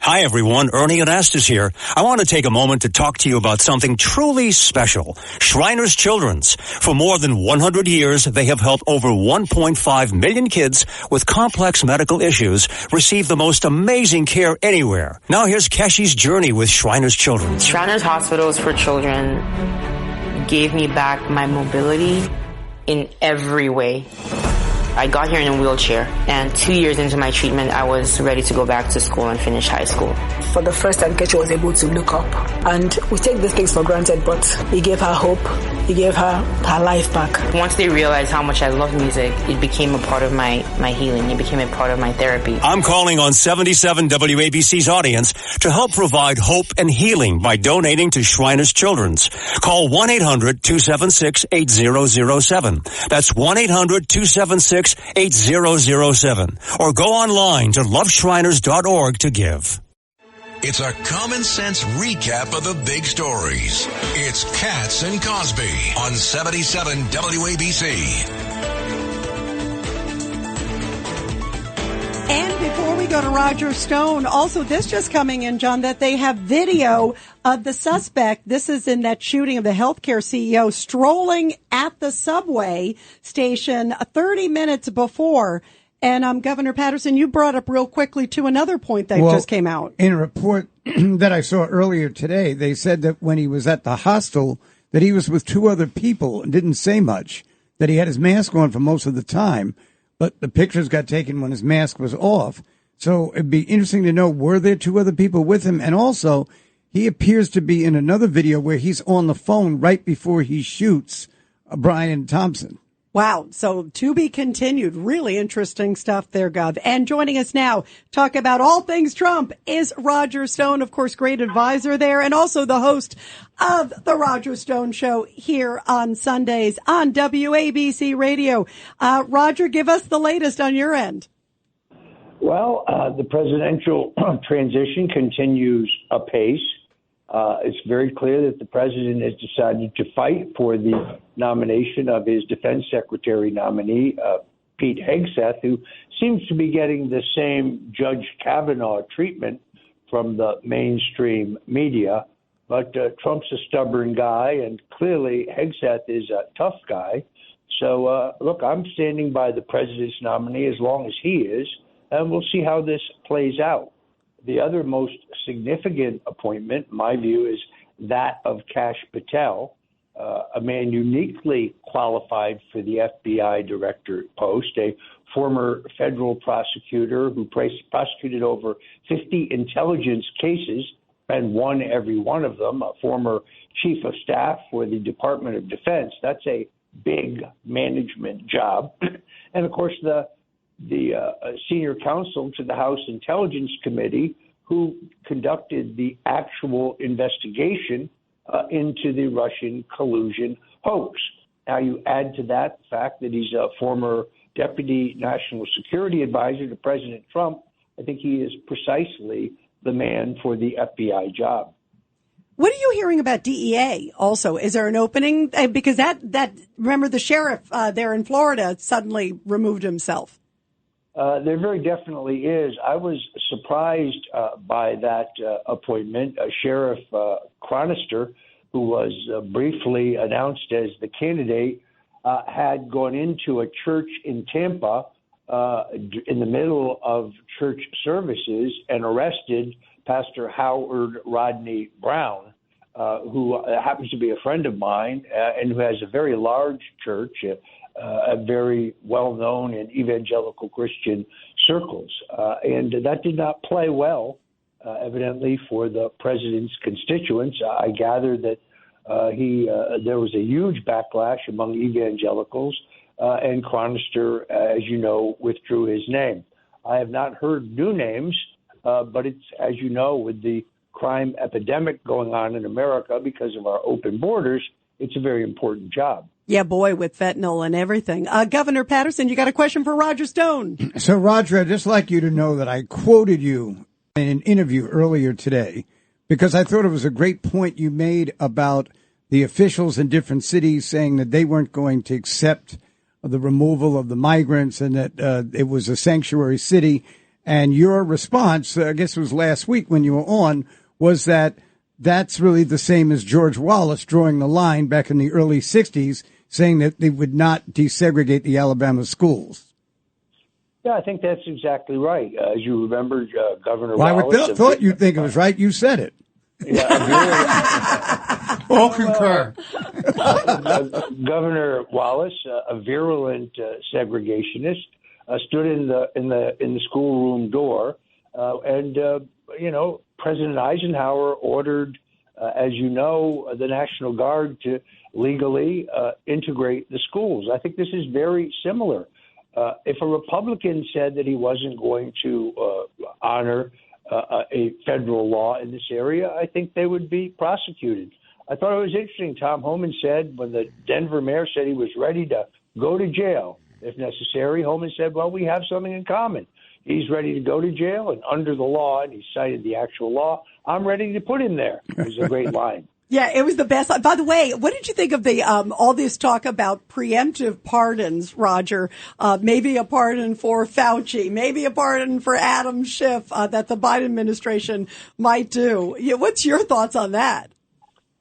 Hi, everyone. Ernie Anastas here. I want to take a moment to talk to you about something truly special. Shriners Children's. For more than 100 years, they have helped over 1.5 million kids with complex medical issues receive the most amazing care anywhere. Now here's Keshi's journey with Shriners Children's. Shriners Hospitals for Children gave me back my mobility in every way. I got here in a wheelchair, and 2 years into my treatment, I was ready to go back to school and finish high school. For the first time, Kechi was able to look up. And we take these things for granted, but he gave her hope. He gave her life back. Once they realized how much I love music, it became a part of my healing. It became a part of my therapy. I'm calling on 77 WABC's audience to help provide hope and healing by donating to Shriners Children's. Call 1-800-276-8007. That's 1-800-276-8007. Or go online to loveshriners.org to give. It's a common sense recap of the big stories. It's Katz and Cosby on 77 WABC. And before we go to Roger Stone, also this just coming in, John, that they have video of the suspect. This is in that shooting of the healthcare CEO strolling at the subway station 30 minutes before. And Governor Patterson, you brought up real quickly to another point that just came out. In a report that I saw earlier today, they said that when he was at the hostel, that he was with two other people and didn't say much, that he had his mask on for most of the time, but the pictures got taken when his mask was off. So it'd be interesting to know, were there two other people with him? And also, he appears to be in another video where he's on the phone right before he shoots Brian Thompson. Wow. So to be continued. Really interesting stuff there, Gov. And joining us now, talk about all things Trump, is Roger Stone, of course, great advisor there, and also the host of the Roger Stone Show here on Sundays on WABC Radio. Roger, give us the latest on your end. Well, the presidential transition continues apace. It's very clear that the president has decided to fight for the nomination of his defense secretary nominee, Pete Hegseth, who seems to be getting the same Judge Kavanaugh treatment from the mainstream media. But Trump's a stubborn guy, and clearly Hegseth is a tough guy. So, look, I'm standing by the president's nominee as long as he is, and we'll see how this plays out. The other most significant appointment, in my view, is that of Kash Patel, a man uniquely qualified for the FBI director post, a former federal prosecutor who prosecuted over 50 intelligence cases and won every one of them, a former chief of staff for the Department of Defense. That's a big management job. And, of course, the senior counsel to the House Intelligence Committee, who conducted the actual investigation into the Russian collusion hoax. Now, you add to that the fact that he's a former deputy national security advisor to President Trump. I think he is precisely the man for the FBI job. What are you hearing about DEA also? Is there an opening? Because that remember, the sheriff there in Florida suddenly removed himself. There very definitely is. I was surprised by that appointment. Sheriff Chronister, who was briefly announced as the candidate, had gone into a church in Tampa in the middle of church services and arrested Pastor Howard Rodney Brown, who happens to be a friend of mine and who has a very large church, very well-known in evangelical Christian circles. And that did not play well, evidently, for the president's constituents. I gather that there was a huge backlash among evangelicals, and Chronister, as you know, withdrew his name. I have not heard new names, but it's, as you know, with the crime epidemic going on in America because of our open borders, it's a very important job. Yeah, boy, with fentanyl and everything. Governor Patterson, you got a question for Roger Stone. So, Roger, I'd just like you to know that I quoted you in an interview earlier today because I thought it was a great point you made about the officials in different cities saying that they weren't going to accept the removal of the migrants and that it was a sanctuary city. And your response, I guess it was last week when you were on, was that that's really the same as George Wallace drawing the line back in the early 60s, saying that they would not desegregate the Alabama schools. Yeah, I think that's exactly right. As you remember, Governor Well, Wallace. I thought you'd think it was right. You said it. Yeah, all concur. Governor Wallace, a virulent segregationist, stood in the schoolroom door, and President Eisenhower ordered, as you know, the National Guard to legally integrate the schools. I think this is very similar. If a Republican said that he wasn't going to honor a federal law in this area, I think they would be prosecuted. I thought it was interesting. Tom Homan said when the Denver mayor said he was ready to go to jail if necessary, Homan said, well, we have something in common. He's ready to go to jail, and under the law, and he cited the actual law, I'm ready to put him there. It was a great line. Yeah, it was the best. By the way, what did you think of the all this talk about preemptive pardons, Roger? Maybe a pardon for Fauci, maybe a pardon for Adam Schiff that the Biden administration might do. Yeah, what's your thoughts on that?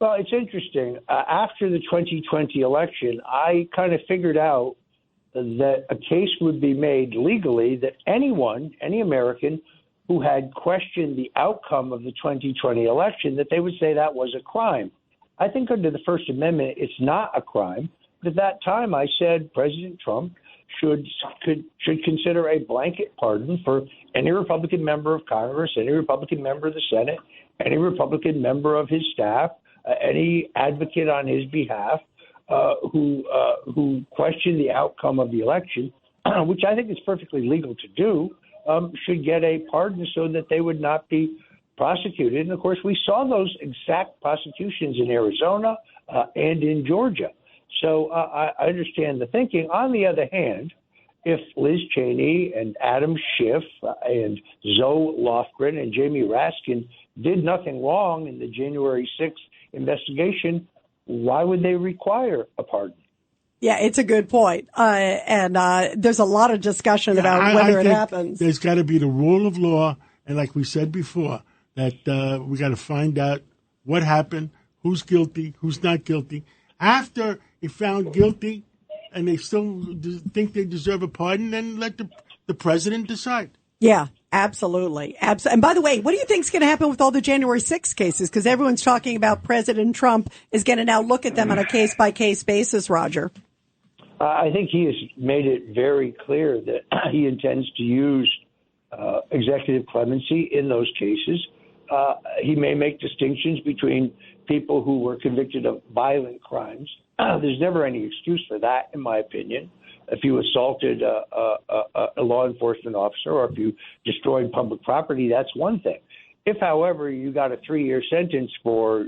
Well, it's interesting. After the 2020 election, I kind of figured out that a case would be made legally that anyone, any American who had questioned the outcome of the 2020 election, that they would say that was a crime. I think under the First Amendment, it's not a crime. But at that time, I said President Trump should consider a blanket pardon for any Republican member of Congress, any Republican member of the Senate, any Republican member of his staff, any advocate on his behalf who questioned the outcome of the election, which I think is perfectly legal to do. Should get a pardon so that they would not be prosecuted. And, of course, we saw those exact prosecutions in Arizona and in Georgia. So I understand the thinking. On the other hand, if Liz Cheney and Adam Schiff and Zoe Lofgren and Jamie Raskin did nothing wrong in the January 6th investigation, why would they require a pardon? Yeah, it's a good point. And there's a lot of discussion about whether it happens. There's got to be the rule of law. And like we said before, that we got to find out what happened, who's guilty, who's not guilty. After if found guilty and they still think they deserve a pardon, then let the president decide. Yeah, absolutely. And by the way, what do you think is going to happen with all the January 6th cases? Because everyone's talking about President Trump is going to now look at them on a case-by-case basis, Roger. I think he has made it very clear that he intends to use executive clemency in those cases. He may make distinctions between people who were convicted of violent crimes. There's never any excuse for that, in my opinion. If you assaulted a law enforcement officer or if you destroyed public property, that's one thing. If, however, you got a 3-year sentence for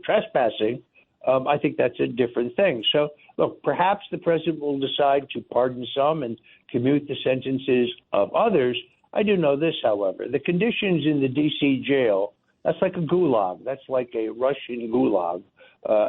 trespassing, I think that's a different thing. So, look, perhaps the president will decide to pardon some and commute the sentences of others. I do know this, however. The conditions in the D.C. jail, that's like a gulag. That's like a Russian gulag.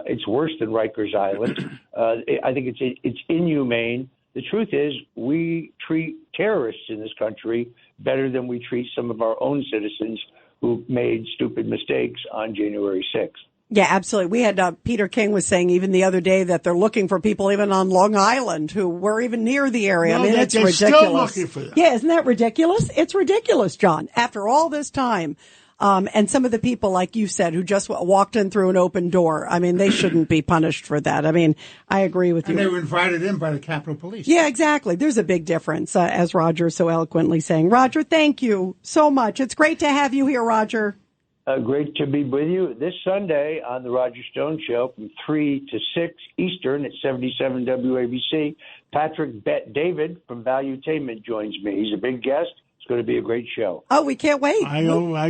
It's worse than Rikers Island. I think it's inhumane. The truth is we treat terrorists in this country better than we treat some of our own citizens who made stupid mistakes on January 6th. Yeah, absolutely. We had Peter King was saying even the other day that they're looking for people even on Long Island who were even near the area. No, I mean, it's ridiculous. Still looking for them. Yeah, isn't that ridiculous? It's ridiculous, John. After all this time, and some of the people, like you said, who just walked in through an open door, I mean, they shouldn't be punished for that. I mean, I agree with you. And they were invited in by the Capitol Police. Yeah, exactly. There's a big difference, as Roger is so eloquently saying. Roger, thank you so much. It's great to have you here, Roger. Great to be with you this Sunday on the Roger Stone Show from 3 to 6 Eastern at 77 WABC. Patrick Bet-David from Valuetainment joins me. He's a big guest. It's going to be a great show. Oh, we can't wait. I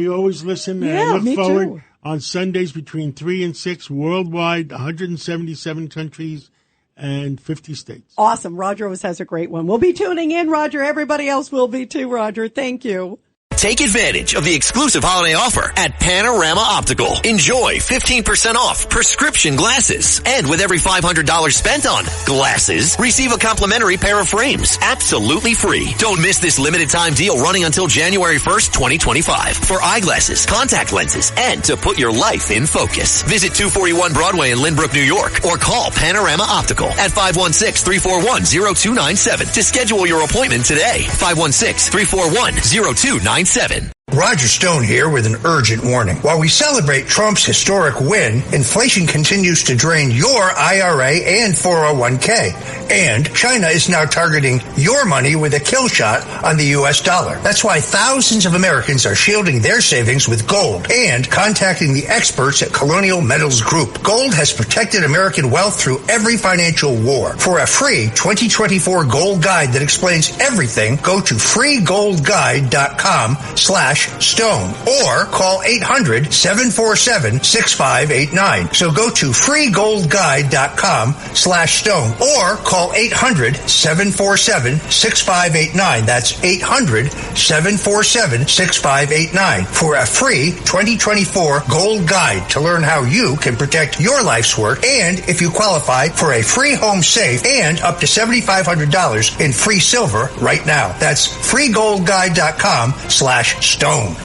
always listen. And yeah, I look me forward too. On Sundays between 3 and 6 worldwide, 177 countries and 50 states. Awesome. Roger always has a great one. We'll be tuning in, Roger. Everybody else will be too, Roger. Thank you. Take advantage of the exclusive holiday offer at Panorama Optical. Enjoy 15% off prescription glasses. And with every $500 spent on glasses, receive a complimentary pair of frames. Absolutely free. Don't miss this limited time deal running until January 1st, 2025 for eyeglasses, contact lenses, and to put your life in focus. Visit 241 Broadway in Lynbrook, New York, or call Panorama Optical at 516-341-0297 to schedule your appointment today. 516-341-0297. Roger Stone here with an urgent warning. While we celebrate Trump's historic win, inflation continues to drain your IRA and 401k. And China is now targeting your money with a kill shot on the U.S. dollar. That's why thousands of Americans are shielding their savings with gold and contacting the experts at Colonial Metals Group. Gold has protected American wealth through every financial war. For a free 2024 gold guide that explains everything, go to freegoldguide.com/stone or call 800-747-6589. So go to freegoldguide.com/stone or call 800-747-6589. That's 800-747-6589 for a free 2024 gold guide to learn how you can protect your life's work, and if you qualify for a free home safe and up to $7,500 in free silver right now. That's freegoldguide.com/stone.